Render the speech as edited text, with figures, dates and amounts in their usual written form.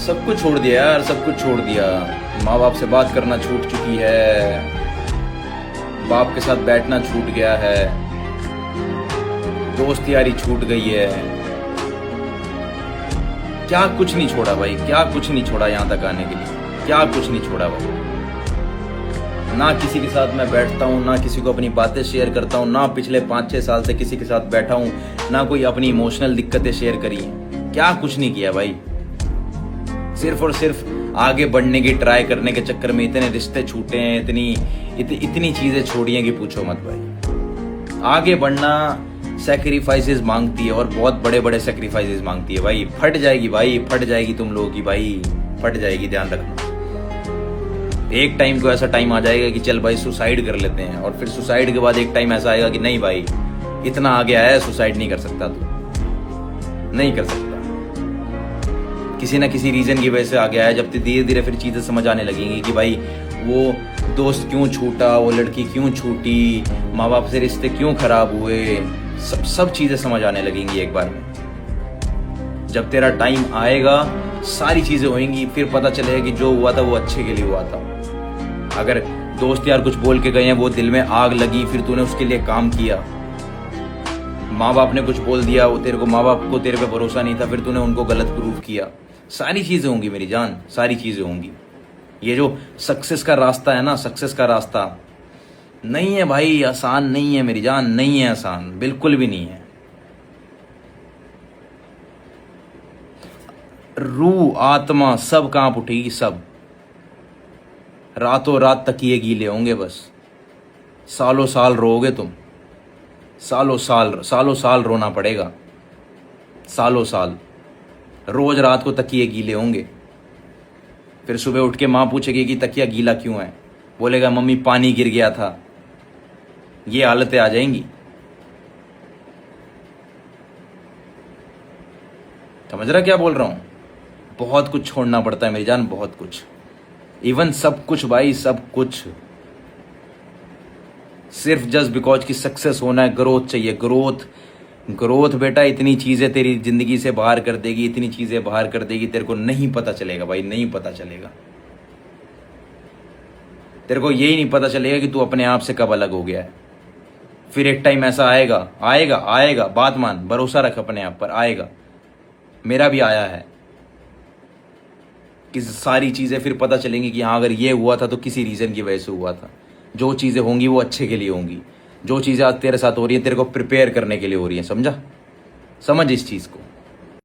सब कुछ छोड़ दिया यार, सब कुछ छोड़ दिया। माँ बाप से बात करना छूट चुकी है, बाप के साथ बैठना छूट गया है, दोस्त यारी छूट गई है। क्या कुछ नहीं छोड़ा भाई, क्या कुछ नहीं छोड़ा यहाँ तक आने के लिए, क्या कुछ नहीं छोड़ा भाई। ना किसी के साथ मैं बैठता हूँ, ना किसी को अपनी बातें शेयर करता हूँ, ना पिछले 5-6 साल से किसी के साथ बैठा हूँ, ना कोई अपनी इमोशनल दिक्कतें शेयर करी हैं। क्या कुछ नहीं किया भाई। सिर्फ और सिर्फ आगे बढ़ने की ट्राई करने के चक्कर में इतने रिश्ते छूटे हैं, इतनी चीजें छोड़ी हैं कि पूछो मत भाई। आगे बढ़ना सैक्रिफाइसेस मांगती है, और बहुत बड़े बड़े सैक्रिफाइसेस मांगती है भाई। फट जाएगी भाई, फट जाएगी तुम लोगों की भाई, फट जाएगी, ध्यान रखना। एक टाइम को ऐसा टाइम आ जाएगा कि चल भाई सुसाइड कर लेते हैं, और फिर सुसाइड के बाद एक टाइम ऐसा आएगा कि नहीं भाई इतना आगे आया है, सुसाइड नहीं कर सकता, तू नहीं कर सकता। किसी ना किसी रीजन की वजह से आगे आया। जब धीरे धीरे फिर चीजें समझ आने लगेंगी कि भाई वो दोस्त क्यों छूटा, वो लड़की क्यों छूटी, माँ बाप से रिश्ते क्यों खराब हुए, सब चीजें समझ आने लगेंगी एक बार में। जब तेरा टाइम आएगा सारी चीजें होंगी, फिर पता चलेगा कि जो हुआ था वो अच्छे के लिए हुआ था। अगर दोस्त यार कुछ बोल के गए हैं, वो दिल में आग लगी, फिर तूने उसके लिए काम किया। माँ बाप ने कुछ बोल दिया, वो तेरे को, माँ बाप को तेरे पे भरोसा नहीं था, फिर तूने उनको गलत प्रूव किया। सारी चीजें होंगी मेरी जान, सारी चीजें होंगी। ये जो सक्सेस का रास्ता है ना, सक्सेस का रास्ता नहीं है भाई, आसान नहीं है मेरी जान, नहीं है आसान, बिल्कुल भी नहीं है। रूह आत्मा सब कांप उठेगी, सब रातों रात तकिए गीले होंगे, बस सालों साल रोओगे तुम, सालों साल रोना पड़ेगा, सालों साल रोज रात को तकिए गीले होंगे। फिर सुबह उठ के माँ पूछेगी कि तकिया गीला क्यों है, बोलेगा मम्मी पानी गिर गया था। ये हालतें आ जाएंगी। समझ रहा क्या बोल रहा हूं? बहुत कुछ छोड़ना पड़ता है मेरी जान, बहुत कुछ, इवन सब कुछ भाई, सब कुछ। सिर्फ जस्ट बिकॉज की सक्सेस होना है, ग्रोथ चाहिए, ग्रोथ बेटा इतनी चीजें तेरी जिंदगी से बाहर कर देगी, इतनी चीजें बाहर कर देगी, तेरे को नहीं पता चलेगा भाई, नहीं पता चलेगा। तेरे को यही नहीं पता चलेगा कि तू अपने आप से कब अलग हो गया है। फिर एक टाइम ऐसा आएगा, आएगा आएगा, बात मान, भरोसा रख अपने आप पर, आएगा। मेरा भी आया है कि सारी चीजें फिर पता चलेंगी कि हाँ अगर ये हुआ था तो किसी रीजन की वजह से हुआ था। जो चीजें होंगी वो अच्छे के लिए होंगी। जो चीजें आज तेरे साथ हो रही है, तेरे को प्रिपेयर करने के लिए हो रही है। समझा? समझ इस चीज को।